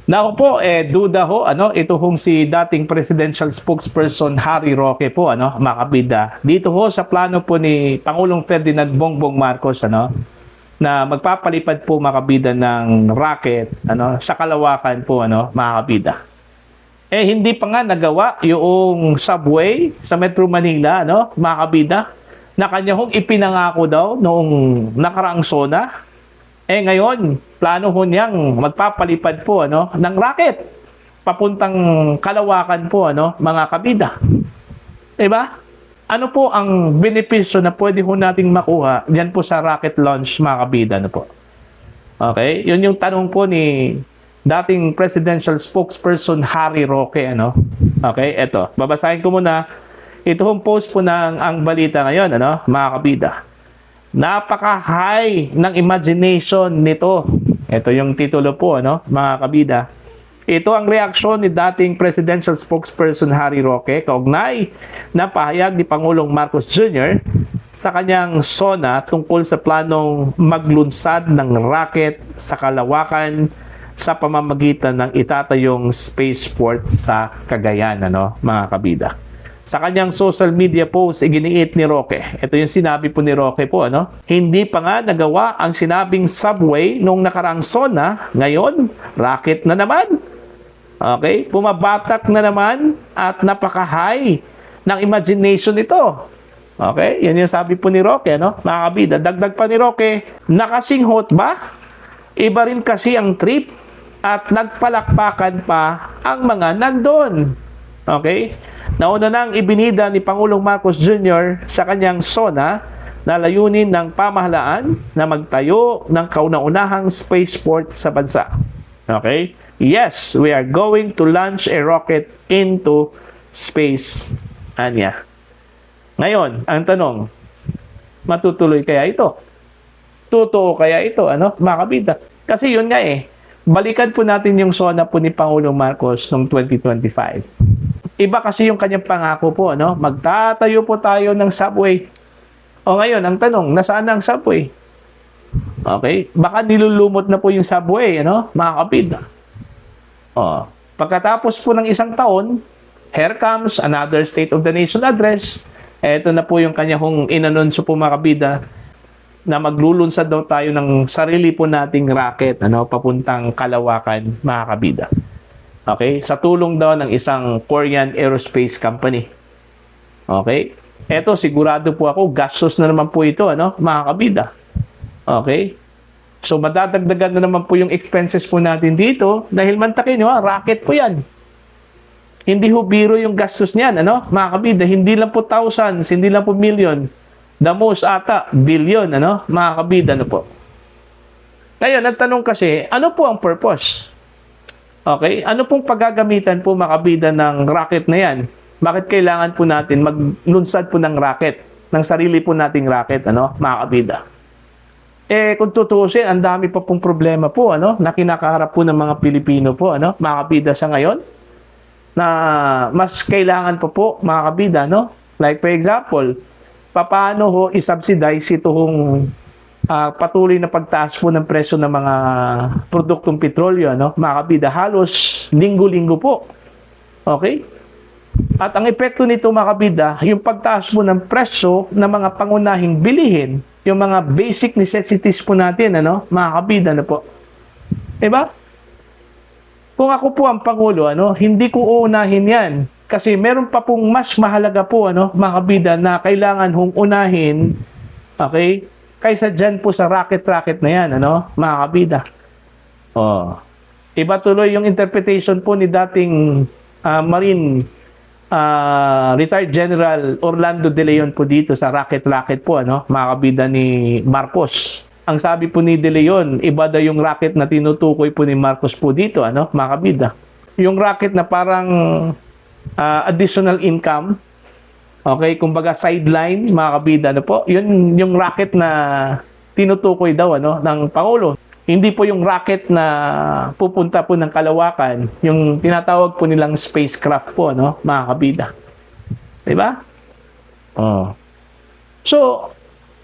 Naku po, duda ho, ito hong si dating presidential spokesperson Harry Roque po, mga kabida. Dito ho sa plano po ni Pangulong Ferdinand Bongbong Marcos, na magpapalipad po mga kabida ng rocket, sa Kalawakan po, mga kabida. Hindi pa nga nagawa yung subway sa Metro Manila, mga kabida, na kanya hong ipinangako daw noong nakaraang SONA. Ngayon, plano ho niyang magpapalipad po ng rocket papuntang Kalawakan po, mga kabida. Diba? Ano po ang benepisyo na pwede ho nating makuha diyan po sa rocket launch, mga kabida, po? Okay? Yun yung tanong po ni dating presidential spokesperson Harry Roque, Okay? Eto, babasahin ko muna. Ito hong post po ng ang balita ngayon, mga kabida. Napaka-high ng imagination nito. Ito yung titulo po, mga kabida. Ito ang reaksyon ni dating presidential spokesperson Harry Roque kaugnay na pahayag ni Pangulong Marcos Jr. sa kanyang SONA tungkol sa planong maglunsad ng rocket sa Kalawakan sa pamamagitan ng itatayong spaceport sa Cagayan, mga kabida. Sa kanyang social media post, iginiit ni Roque. Ito yung sinabi po ni Roque po, Hindi pa nga nagawa ang sinabing subway nung nakaraang SONA. Ngayon, rocket na naman. Okay? Pumabatak na naman at napaka-high ng imagination ito. Okay? Yan yung sabi po ni Roque, mga kabida. Dagdag pa ni Roque, nakasinghot ba? Iba rin kasi ang trip at nagpalakpakan pa ang mga nandun. Okay? Nauna nang ibinida ni Pangulong Marcos Jr. sa kanyang SONA na layunin ng pamahalaan na magtayo ng kauna-unahang spaceport sa bansa. Okay? Yes, we are going to launch a rocket into space. Anya. Ngayon, ang tanong, matutuloy kaya ito? Totoo kaya ito, mga kabida? Kasi yun nga balikan po natin yung SONA po ni Pangulong Marcos noong 2025. Iba kasi yung kanyang pangako po, magtatayo po tayo ng subway. O ngayon, ang tanong, nasaan na ang subway? Okay? Baka nilulumot na po yung subway, mga kabida. Pagkatapos po ng isang taon, here comes another State of the Nation address. Ito na po yung kanyang inanunsyo po, mga kabida, na maglulunsad daw tayo ng sarili po nating rocket, papuntang Kalawakan, mga kabida. Okay? Sa tulong daw ng isang Korean aerospace company. Okay? Eto, sigurado po ako, gastos na naman po ito, mga kabida. Okay? So, madadagdagan na naman po yung expenses po natin dito dahil mantakin nyo, rocket po yan. Hindi ho biro yung gastos niyan, mga kabida. Hindi lang po thousands, hindi lang po million. The most ata, billion, mga kabida, po. Kaya, nagtanong kasi, ano po ang purpose? Okay? Ano pong paggagamitan po, mga kabida, ng rocket na yan? Bakit kailangan po natin maglunsad po ng rocket? Ng sarili po nating rocket, mga kabida? Kung tutuusin, ang dami pa pong problema po, na kinakaharap po ng mga Pilipino po, mga kabida sa ngayon, na mas kailangan po, mga kabida, Like for example, paano ho i-subsidize itong patuloy na pagtaas po ng presyo ng mga produktong petrolyo, mga kabida, halos linggo-linggo po. Okay? At ang epekto nito, mga kabida, yung pagtaas po ng presyo ng mga pangunahing bilihin, yung mga basic necessities po natin, mga kabida, po. Diba? Kung ako po ang Pangulo, hindi ko uunahin yan. Kasi meron pa pong mas mahalaga po, mga kabida, na kailangan hong unahin, okay, kaysa dyan po sa rocket-rocket na yan, mga kabida. Iba tuloy yung interpretation po ni dating Marine retired General Orlando De Leon po dito sa rocket-rocket po, mga kabida ni Marcos. Ang sabi po ni De Leon, iba daw yung rocket na tinutukoy po ni Marcos po dito, mga kabida. Yung rocket na parang additional income, okay, kumbaga sideline, mga kabida, po. Yun yung rocket na tinutukoy daw, ng Pangulo. Hindi po yung rocket na pupunta po ng Kalawakan, yung tinatawag po nilang spacecraft po, mga kabida. Diba? So,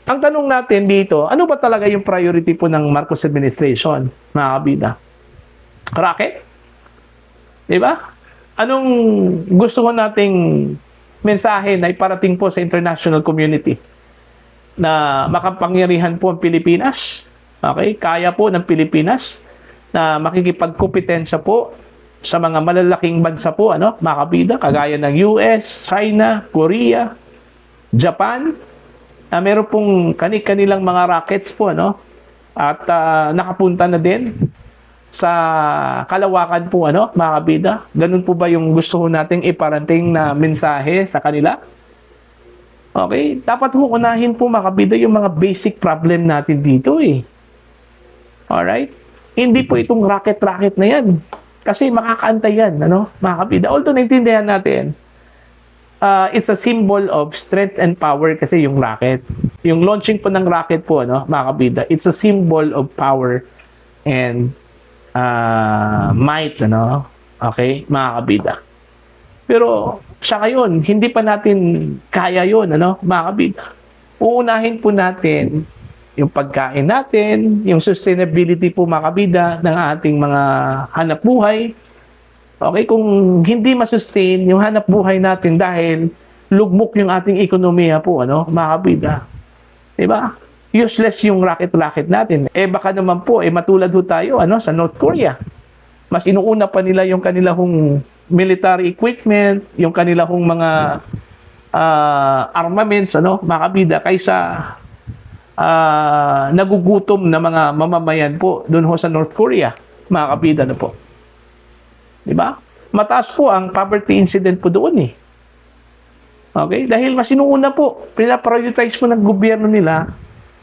ang tanong natin dito, ano ba talaga yung priority po ng Marcos administration, mga kabida? Rocket? Di ba? Anong gusto ko nating mensahe na iparating po sa international community? Na makapangyarihan po ang Pilipinas. Okay? Kaya po ng Pilipinas na makikipagkompetensya po sa mga malalaking bansa po, mga kabida, kagaya ng US, China, Korea, Japan, na meron pong kanilang mga rockets po, at nakapunta na din sa kalawakan po, mga kabida. Ganun po ba yung gusto nating iparating na mensahe sa kanila? Okay? Dapat unahin po, mga kabida, yung mga basic problem natin dito eh. Alright? Hindi po itong rocket-rocket na yan. Kasi makakaantay yan, mga kabida. Although naintindihan natin, it's a symbol of strength and power kasi yung rocket. Yung launching po ng rocket po, mga kabida, it's a symbol of power and might, okay, mga kabida. Pero siya ngayon, hindi pa natin kaya yun, mga kabida. Uunahin po natin yung pagkain natin, yung sustainability po, mga kabida, ng ating mga hanap buhay. Okay, kung hindi masustain yung hanap buhay natin dahil lugmok yung ating ekonomiya po, mga kabida. Diba? Useless yung rocket-rocket natin. Baka naman po, matulad ho tayo, sa North Korea. Mas inuuna pa nila yung kanilang military equipment, yung kanilang mga armaments, mga kabida, kaysa nagugutom na mga mamamayan po doon ho sa North Korea, mga kabida na po. Diba? Mataas po ang poverty incident po doon eh. Okay? Dahil mas inuuna po, pinaprioritize po ng gobyerno nila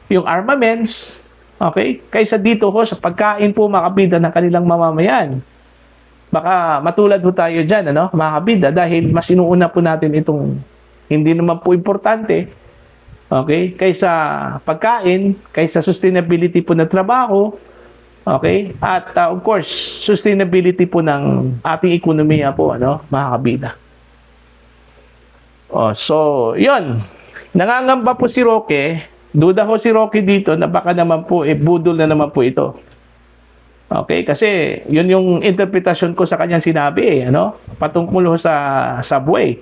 yung armaments, okay? Kaysa dito ho sa pagkain po, mga kabida, ng kanilang mamamayan. Baka matulad ho tayo dyan, mga kabida, dahil mas inuuna po natin itong hindi naman po importante, okay? Kaysa pagkain, kaysa sustainability po ng trabaho, okay? At of course, sustainability po ng ating ekonomiya po, mga kabida. So, yun. Nangangamba po si Roque. Duda ho si Roque dito na baka naman po, budol na naman po ito. Okay? Kasi, yun yung interpretasyon ko sa kanyang sinabi, patungkol ho sa subway.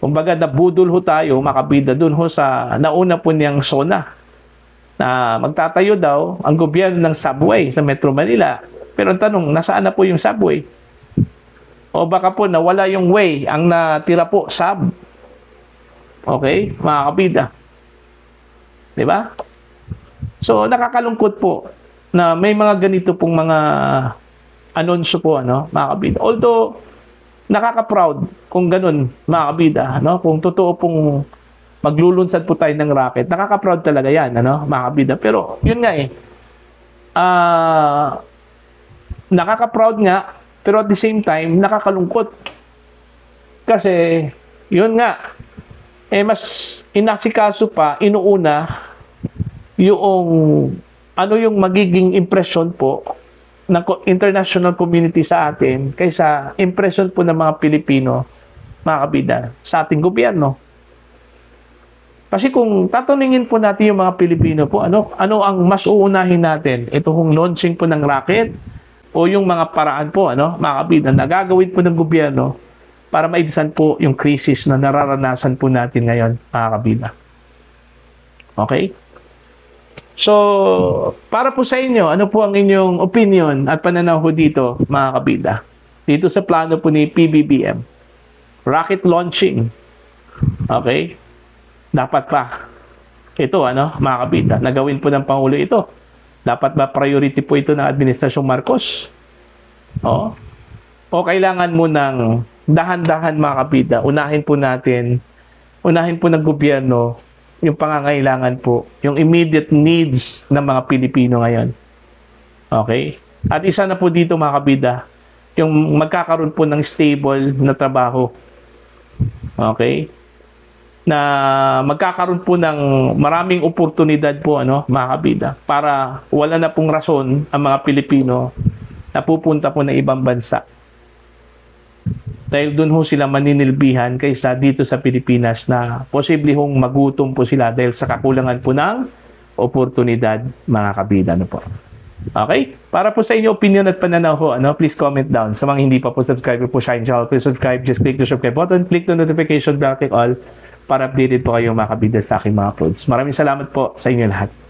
Kumbaga, nabudol ho tayo, makabida dun ho sa nauna po niyang zona na magtatayo daw ang gobyerno ng subway sa Metro Manila. Pero ang tanong, nasaan na po yung subway? O baka po nawala yung way, ang natira po, sub. Okay? Mga kabida. Diba? So, nakakalungkot po na may mga ganito pong mga anunsyo po, mga kabida. Although, nakaka-proud kung ganun, mga kabida, kung totoo pong maglulunsad po tayo ng rocket. Nakaka-proud talaga yan, mga kabida. Pero, yun nga nakaka-proud nga, pero at the same time, nakakalungkot. Kasi, yun nga, mas inasikaso pa, inuuna, yung yung magiging impression po ng international community sa atin kaysa impression po ng mga Pilipino, mga kabida, sa ating gobyerno. Kasi kung tatanungin po natin yung mga Pilipino po, ano ang mas uunahin natin? Ito hong launching po ng rocket o yung mga paraan po, mga kabida, na gagawin po ng gobyerno para maibsan po yung krisis na nararanasan po natin ngayon, mga kabida. Okay? So, para po sa inyo, ano po ang inyong opinion at pananaw ho dito, mga kabida? Dito sa plano po ni PBBM. Rocket launching. Okay? Dapat pa. Ito, mga kabida, nagawin po ng Pangulo ito. Dapat ba priority po ito ng Administrasyong Marcos? O kailangan mo ng dahan-dahan, mga kabida, unahin po ng gobyerno yung pangangailangan po, yung immediate needs ng mga Pilipino ngayon. Okay? At isa na po dito, mga kabida, yung magkakaroon po ng stable na trabaho. Okay? Na magkakaroon po ng maraming oportunidad po, mga kabida, para wala na pong rason ang mga Pilipino na pupunta po ng ibang bansa. Dahil doon ho sila maninilbihan kaysa dito sa Pilipinas na posible hong magutom po sila dahil sa kakulangan po ng oportunidad, mga kabida. Po. Okay? Para po sa inyo opinion at pananaw ho, please comment down. Sa mga hindi pa po subscribe po Shine Channel, please subscribe. Just click the subscribe button, click the notification bell, click all para updated po kayo mga kabida sa aking mga uploads. Maraming salamat po sa inyo lahat.